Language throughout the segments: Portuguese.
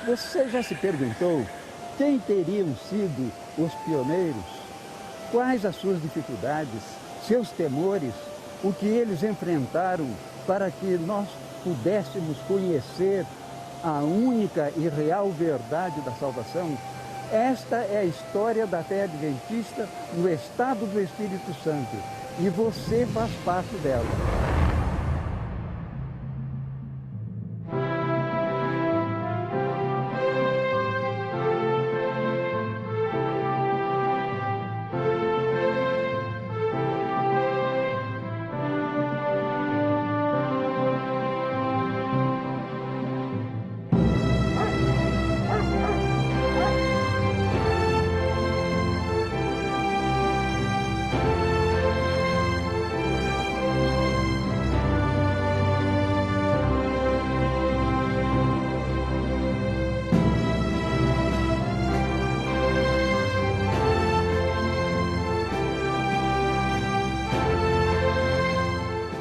Você já se perguntou quem teriam sido os pioneiros? Quais as suas dificuldades, seus temores, o que eles enfrentaram para que nós pudéssemos conhecer a única e real verdade da salvação? Esta é a história da fé adventista no estado do Espírito Santo e você faz parte dela.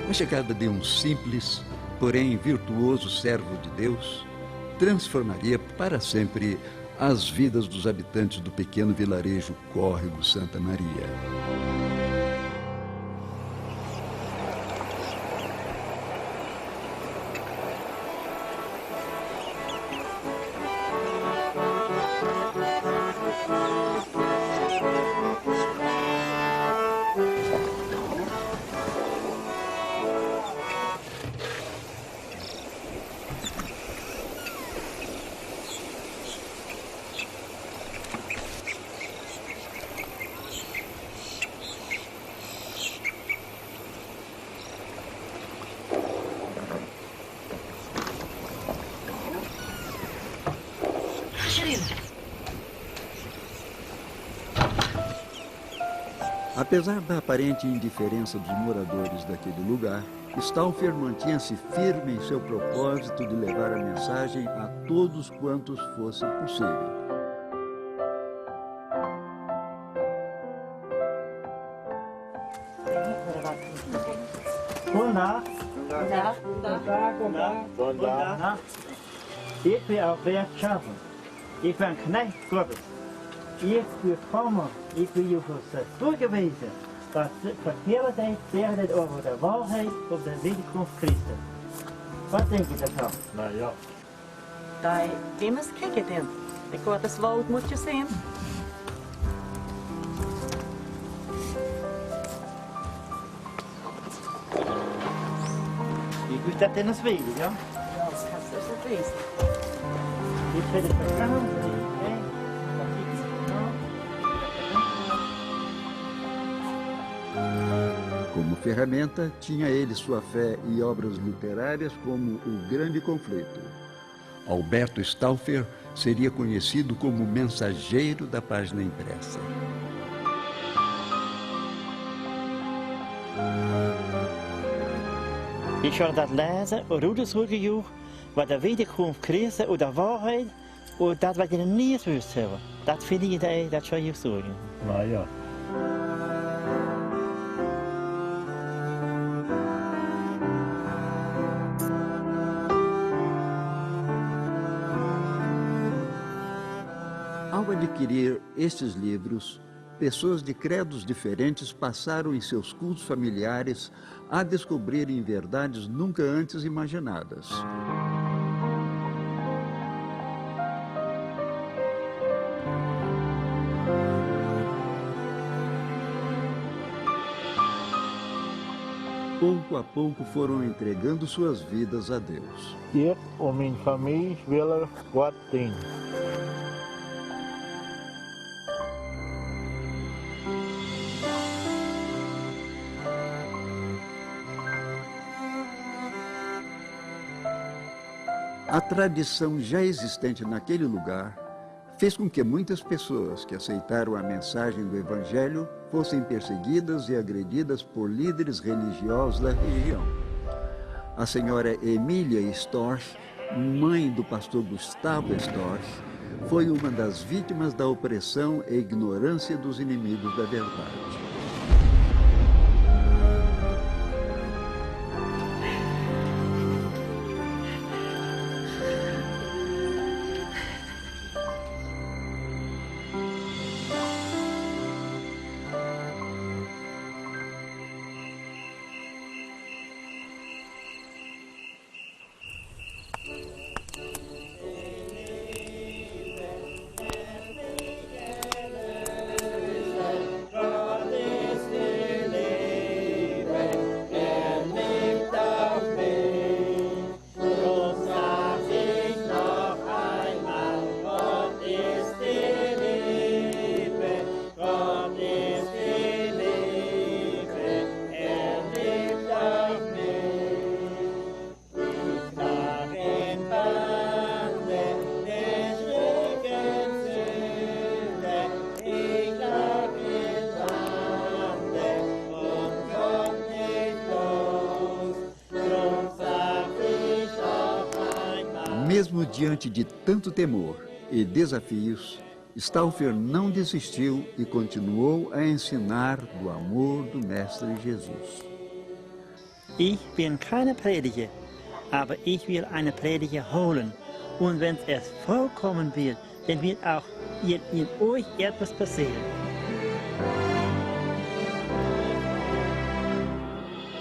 A chegada de um simples, porém virtuoso servo de Deus transformaria para sempre as vidas dos habitantes do pequeno vilarejo Córrego Santa Maria. Apesar da aparente indiferença dos moradores daquele lugar, Stauffer mantinha-se firme em seu propósito de levar a mensagem a todos quantos fosse possível. Goddag. Ik ben Albert Schaffen. Ik ben knecht Gottes. Ik wil komen, ik wil je toegewezen dat vertellen tijd zeggen over de waarheid op de wederkomst Christus. Wat denk je daarvan? Nou ja. Nej, vi måste kigga den. Det går att svårt mot ju sen. Ik wil dat in een spelen, ja? Ja, det kastar sig vis. Ik vind het vertrouwen. Como ferramenta, tinha ele sua fé e obras literárias como O Grande Conflito. Alberto Stauffer seria conhecido como mensageiro da página impressa. Ik zal dat lezen en onderzoeken wat de wederkomst Christus of de waarheid of dat wat je niet wist hebben. Dat vind ik dat zal je zoeken. Nou ja. Ao adquirir estes livros, pessoas de credos diferentes passaram em seus cultos familiares a descobrirem verdades nunca antes imaginadas. Pouco a pouco foram entregando suas vidas a Deus. Ik en mijn familie willen wat dienen. A tradição já existente naquele lugar fez com que muitas pessoas que aceitaram a mensagem do Evangelho fossem perseguidas e agredidas por líderes religiosos da região. A senhora Emília Storch, mãe do pastor Gustavo Storch, foi uma das vítimas da opressão e ignorância dos inimigos da verdade. Mesmo diante de tanto temor e desafios, Stauffer não desistiu e continuou a ensinar do amor do Mestre Jesus. Ich bin keine Prediger, aber ich will eine Prediger holen. Und wenn es vorkommen wird, dann wird auch in euch etwas passieren.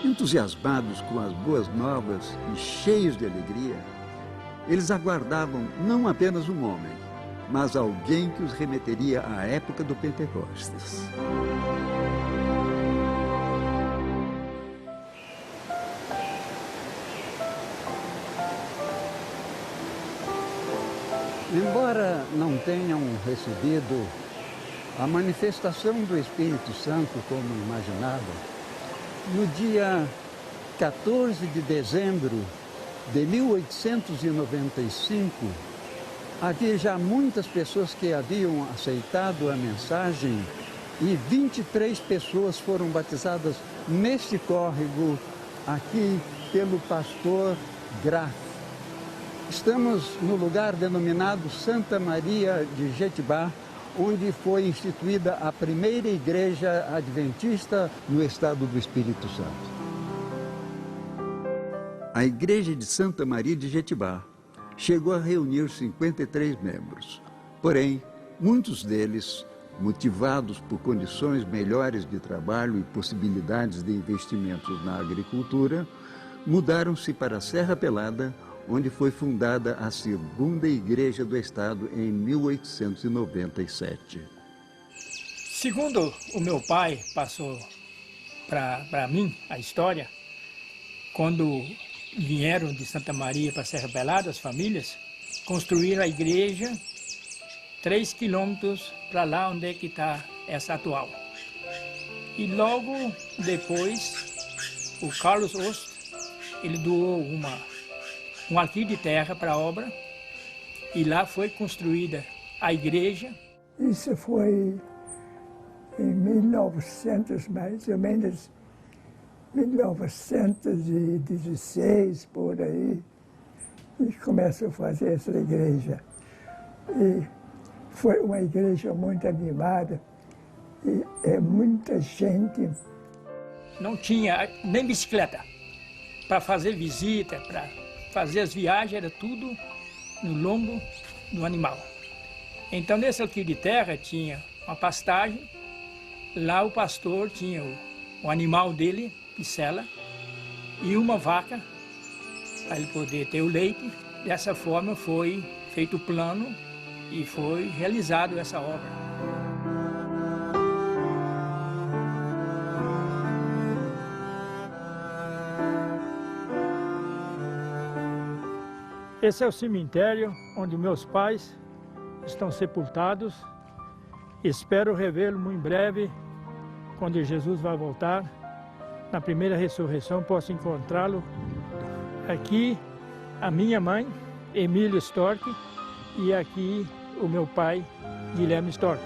Entusiasmados com as boas novas e cheios de alegria, eles aguardavam não apenas um homem, mas alguém que os remeteria à época do Pentecostes. Embora não tenham recebido a manifestação do Espírito Santo como imaginavam, no dia 14 de dezembro de 1895, havia já muitas pessoas que haviam aceitado a mensagem e 23 pessoas foram batizadas neste córrego aqui pelo pastor Graf. Estamos no lugar denominado Santa Maria de Jetibá, onde foi instituída a primeira igreja adventista no estado do Espírito Santo. A igreja de Santa Maria de Jetibá chegou a reunir 53 membros. Porém, muitos deles, motivados por condições melhores de trabalho e possibilidades de investimentos na agricultura, mudaram-se para a Serra Pelada, onde foi fundada a segunda igreja do estado em 1897. Segundo o meu pai passou para mim a história, quando vieram de Santa Maria para Serra Pelada, as famílias, construíram a igreja 3 quilômetros para lá onde é que está essa atual. E logo depois, o Carlos Ost, ele doou um alqueire de terra para a obra, e lá foi construída a igreja. Isso foi em 1900, mais ou menos 1916, por aí, e começou a fazer essa igreja. E foi uma igreja muito animada, e muita gente. Não tinha nem bicicleta para fazer visita, para fazer as viagens, era tudo no lombo do animal. Então, nesse alqueire de terra tinha uma pastagem, lá o pastor tinha o animal dele, picela, e uma vaca, para ele poder ter o leite. Dessa forma foi feito o plano e foi realizado essa obra. Esse é o cemitério onde meus pais estão sepultados. Espero revê-lo muito em breve, quando Jesus vai voltar. Na primeira ressurreição posso encontrá-lo. Aqui a minha mãe, Emília Storck, e aqui o meu pai, Guilherme Storck.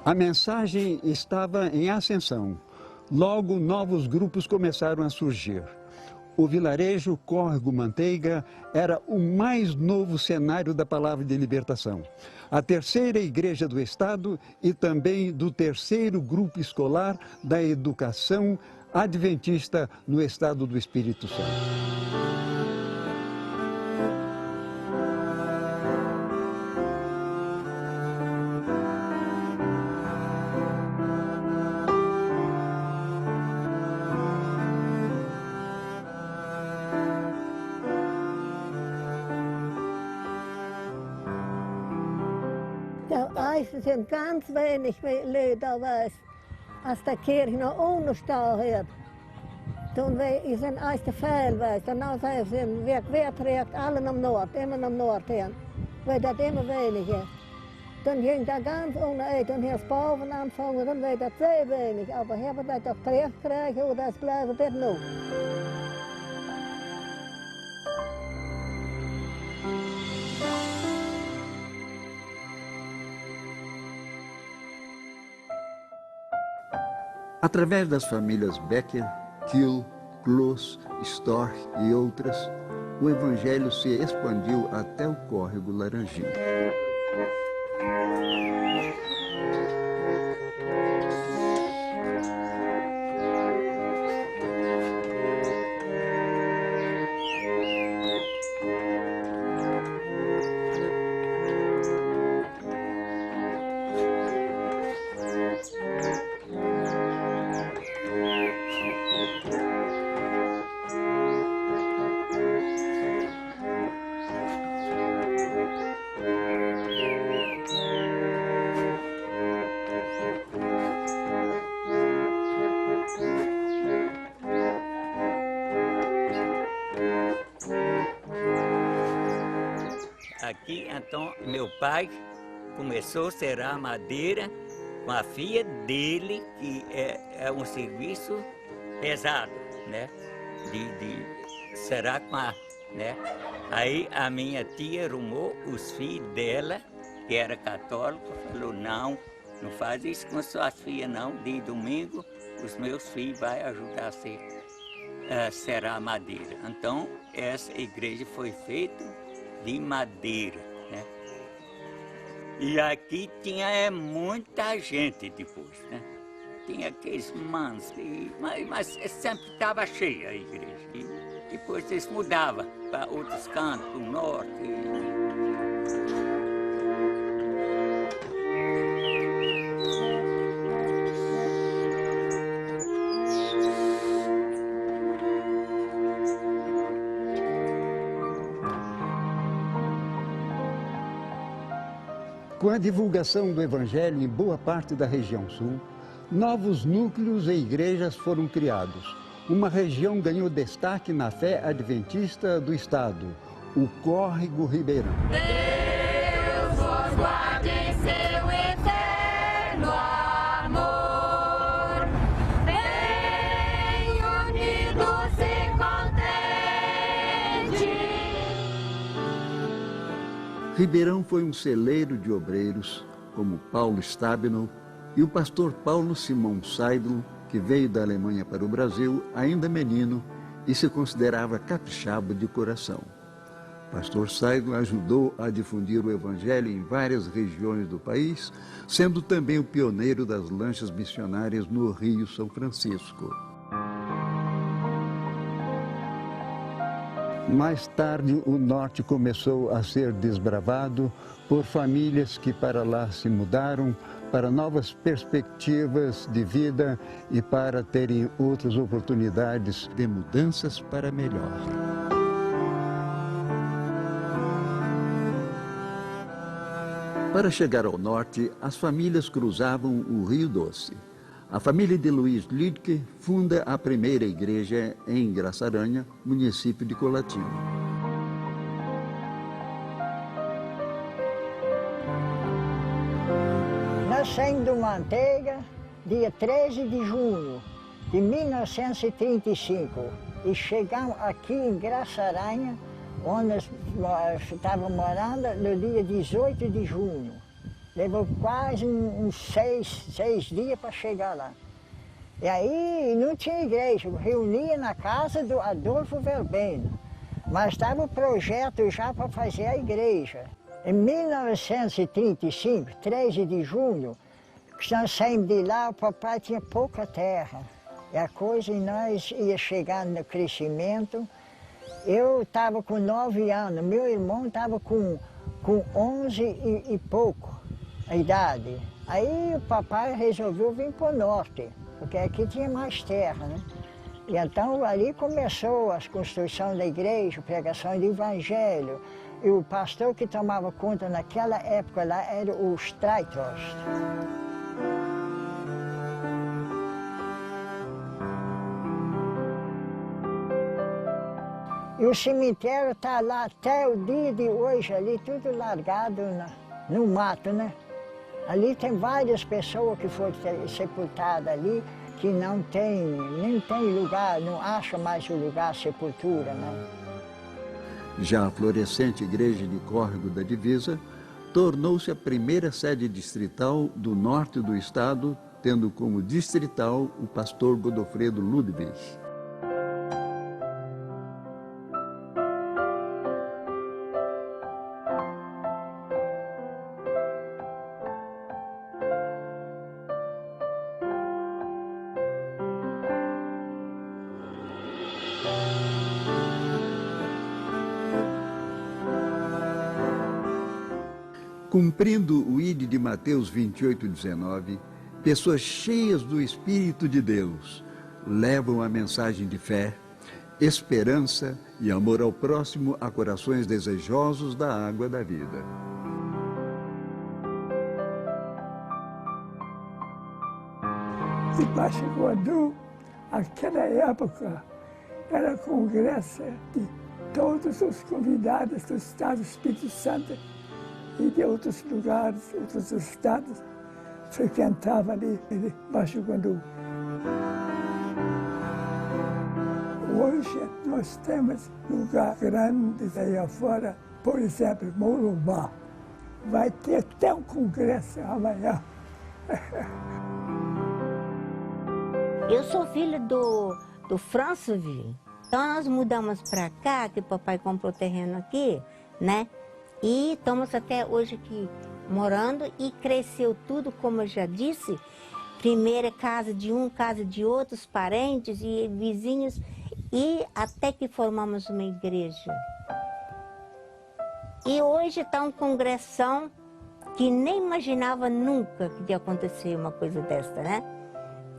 A mensagem estava em ascensão. Logo, novos grupos começaram a surgir. O vilarejo Córrego Manteiga era o mais novo cenário da palavra de libertação. A terceira igreja do estado e também do terceiro grupo escolar da educação adventista no estado do Espírito Santo. Es sind ganz wenig Leute, als der Kirche noch unterstanden hat. Toen wij zijn uit de vuil was, dan zijn we weer trekt alle naar Noord, immer naar Noord heen. Weil dat immer weniger. Dann ging dat ganz ohne dann hier boven anfangen, dann wird das sehr wenig. Aber hebben we dat toch terecht krijgen, hoe dat blijft, dat nog. Através das famílias Becker, Kiel, Kloss, Storch e outras, o Evangelho se expandiu até o córrego Laranjinha. Aqui, então, meu pai começou a serar madeira com a filha dele, que é um serviço pesado, né? De serar com a, né? Aí a minha tia arrumou os filhos dela, que era católico, falou, não faz isso com suas filhas não, de domingo os meus filhos vão ajudar a serar madeira. Então, essa igreja foi feita de madeira, né? E aqui tinha muita gente depois, né? Tinha aqueles manos, mas sempre estava cheia a igreja. E depois eles mudavam para outros cantos, para o norte. Com a divulgação do Evangelho em boa parte da região sul, novos núcleos e igrejas foram criados. Uma região ganhou destaque na fé adventista do estado, o Córrego Ribeirão. Deus vos guarde em seu eterno amor, bem unidos e contentes. Ribeirão foi um celeiro de obreiros, como Paulo Stabenow e o pastor Paulo Simon Seidl, que veio da Alemanha para o Brasil ainda menino e se considerava capixaba de coração. Pastor Seidl ajudou a difundir o Evangelho em várias regiões do país, sendo também o pioneiro das lanchas missionárias no Rio São Francisco. Mais tarde, o norte começou a ser desbravado por famílias que para lá se mudaram para novas perspectivas de vida e para terem outras oportunidades de mudanças para melhor. Para chegar ao norte, as famílias cruzavam o Rio Doce. A família de Luiz Lüdke funda a primeira igreja em Graçaranha, município de Colatina. Nascendo Manteiga, dia 13 de junho de 1935, e chegamos aqui em Graçaranha, onde nós estávamos morando, no dia 18 de junho. Levou quase uns seis dias para chegar lá. E aí não tinha igreja, reunia na casa do Adolfo Verbena, mas estava o projeto já para fazer a igreja. Em 1935, 13 de junho, que nós saímos de lá, o papai tinha pouca terra. E a coisa, nós ia chegando no crescimento. Eu estava com 9 anos, meu irmão estava com 11 e pouco a idade. Aí o papai resolveu vir para o norte, porque aqui tinha mais terra, né? E então ali começou a construção da igreja, pregação do evangelho. E o pastor que tomava conta naquela época lá era o Streithorst. E o cemitério está lá até o dia de hoje, ali tudo largado no mato, né? Ali tem várias pessoas que foram sepultadas ali, que nem tem lugar, não acha mais o lugar sepultura, né? Já a florescente igreja de Córrego da Divisa tornou-se a primeira sede distrital do norte do estado tendo como distrital o pastor Godofredo Ludwig. Cumprindo o ide de Mateus 28:19, pessoas cheias do Espírito de Deus levam a mensagem de fé, esperança e amor ao próximo a corações desejosos da água da vida. E Baixo Guandu, naquela época, era congresso de todos os convidados do Estado do Espírito Santo e de outros lugares, outros estados, frequentavam ali em Baixo Guandu. Hoje nós temos lugares grandes aí afora, por exemplo, Morubá. Vai ter até um congresso amanhã. Eu sou filha do Franceville. Então nós mudamos para cá, que o papai comprou terreno aqui, né? E estamos até hoje aqui morando e cresceu tudo, como eu já disse. Primeira casa de um, casa de outros, parentes e vizinhos. E até que formamos uma igreja. E hoje está um congressão que nem imaginava nunca que ia acontecer uma coisa desta, né?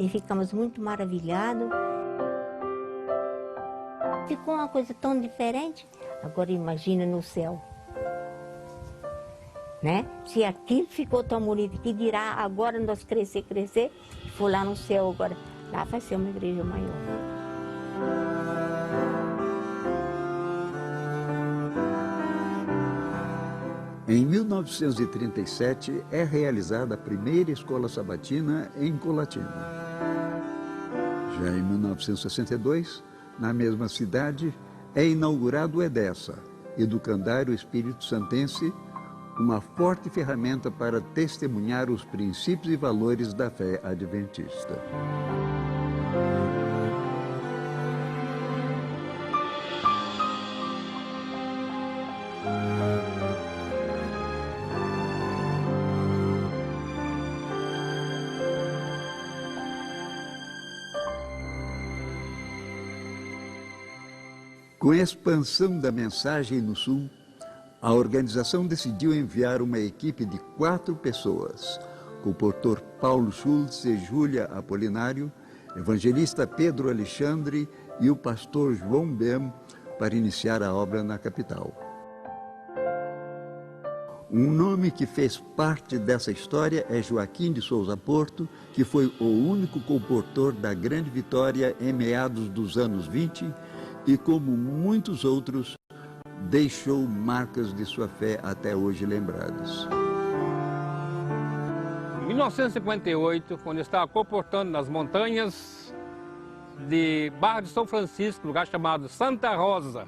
E ficamos muito maravilhados. Ficou uma coisa tão diferente. Agora imagina no céu. Né? Se aqui ficou tão bonito, que dirá agora nós crescer, e for lá no céu agora, lá vai ser uma igreja maior. Em 1937 é realizada a primeira escola sabatina em Colatina. Já em 1962, na mesma cidade, é inaugurado o EDESA, Educandário Espírito Santense, uma forte ferramenta para testemunhar os princípios e valores da fé adventista. Com a expansão da mensagem no Sul, a organização decidiu enviar uma equipe de 4 pessoas, com o pastor Paulo Schultz e Júlia Apolinário, evangelista Pedro Alexandre e o pastor João Bem, para iniciar a obra na capital. Um nome que fez parte dessa história é Joaquim de Souza Porto, que foi o único comportor da Grande Vitória em meados dos anos 20 e, como muitos outros, deixou marcas de sua fé até hoje lembradas. Em 1958, quando eu estava comportando nas montanhas de Barra de São Francisco, lugar chamado Santa Rosa,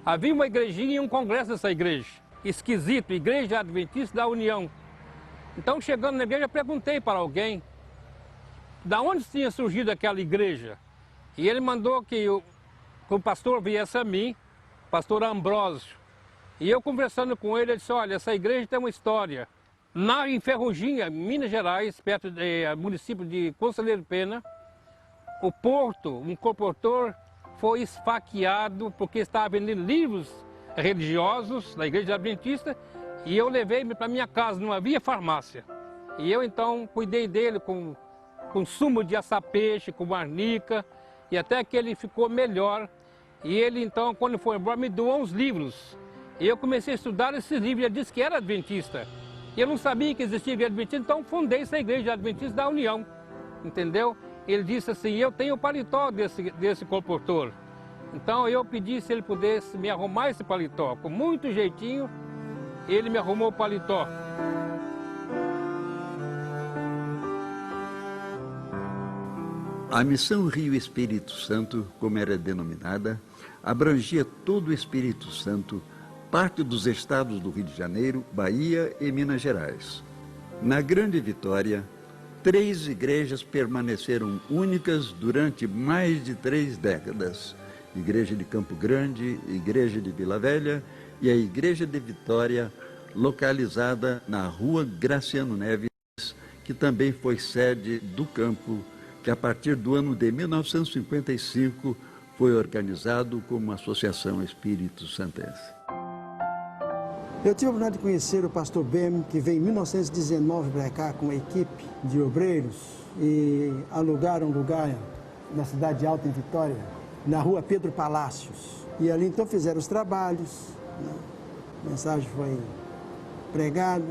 havia uma igrejinha e um congresso dessa igreja. Esquisito, Igreja Adventista da União. Então, chegando na igreja, perguntei para alguém de onde tinha surgido aquela igreja. E ele mandou que o pastor viesse a mim, pastor Ambrósio. E eu conversando com ele, ele disse, olha, essa igreja tem uma história. Em Ferruginha, Minas Gerais, perto do município de Conselheiro Pena, o Porto, um comportor, foi esfaqueado porque estava vendendo livros religiosos da igreja adventista e eu levei para minha casa, não havia farmácia. E eu então cuidei dele com sumo de assar-peixe, com arnica, e até que ele ficou melhor. E ele, então, quando foi embora, me doou uns livros. E eu comecei a estudar esses livros. Ele disse que era adventista. E eu não sabia que existia igreja adventista, então fundei essa igreja adventista da União. Entendeu? Ele disse assim, eu tenho o paletó desse comportor. Então eu pedi se ele pudesse me arrumar esse paletó. Com muito jeitinho, ele me arrumou o paletó. A Missão Rio Espírito Santo, como era denominada, abrangia todo o Espírito Santo, parte dos estados do Rio de Janeiro, Bahia e Minas Gerais. Na Grande Vitória, 3 igrejas permaneceram únicas durante mais de 3 décadas. Igreja de Campo Grande, Igreja de Vila Velha e a Igreja de Vitória, localizada na Rua Graciano Neves, que também foi sede do campo, que a partir do ano de 1955 foi organizado como Associação Espírito Santense. Eu tive a oportunidade de conhecer o pastor Bem, que veio em 1919 para cá com uma equipe de obreiros e alugaram um lugar na cidade alta, em Vitória, na rua Pedro Palácios. E ali então fizeram os trabalhos, né? A mensagem foi pregada.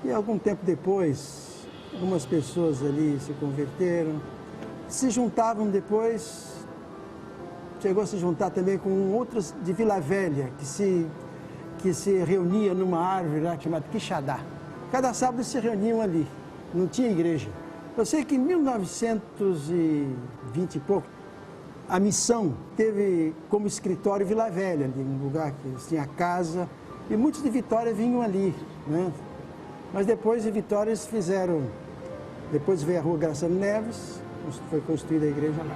E algum tempo depois, algumas pessoas ali se converteram, se juntavam depois, chegou a se juntar também com outros de Vila Velha, que se reuniam numa árvore lá chamada Quixadá. Cada sábado se reuniam ali, não tinha igreja. Eu sei que em 1920 e pouco, a missão teve como escritório Vila Velha, ali, um lugar que tinha casa, e muitos de Vitória vinham ali, né? Mas depois de Vitória eles fizeram, depois veio a Rua Graciano Neves, foi construída a igreja lá.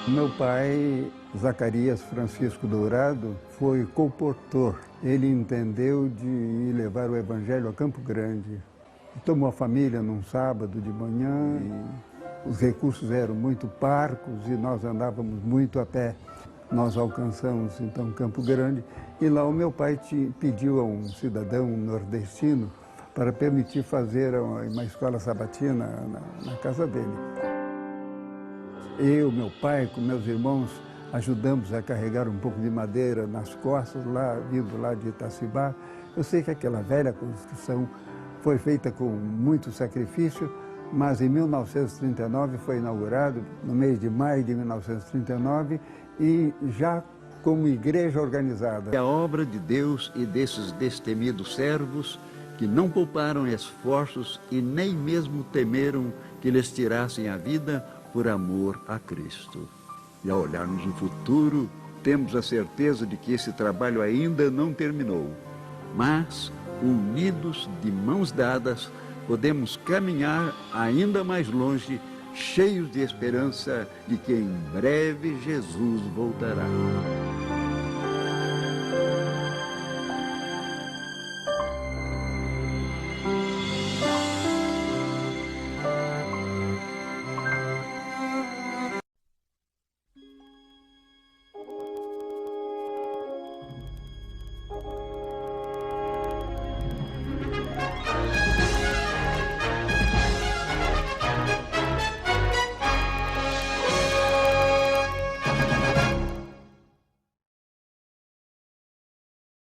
Meu pai, Zacarias Francisco Dourado, foi comportor. Ele entendeu de ir levar o evangelho a Campo Grande. Tomou a família num sábado de manhã e os recursos eram muito parcos e nós andávamos muito a pé. Nós alcançamos então Campo Grande e lá o meu pai pediu a um cidadão nordestino para permitir fazer uma escola sabatina na casa dele. Eu, meu pai, com meus irmãos, ajudamos a carregar um pouco de madeira nas costas, vindo lá de Itacibá. Eu sei que aquela velha construção foi feita com muito sacrifício, mas em 1939 foi inaugurado, no mês de maio de 1939, e já como igreja organizada. É a obra de Deus e desses destemidos servos que não pouparam esforços e nem mesmo temeram que lhes tirassem a vida por amor a Cristo. E ao olharmos o futuro, temos a certeza de que esse trabalho ainda não terminou. Mas, unidos de mãos dadas, podemos caminhar ainda mais longe, cheios de esperança de que em breve Jesus voltará.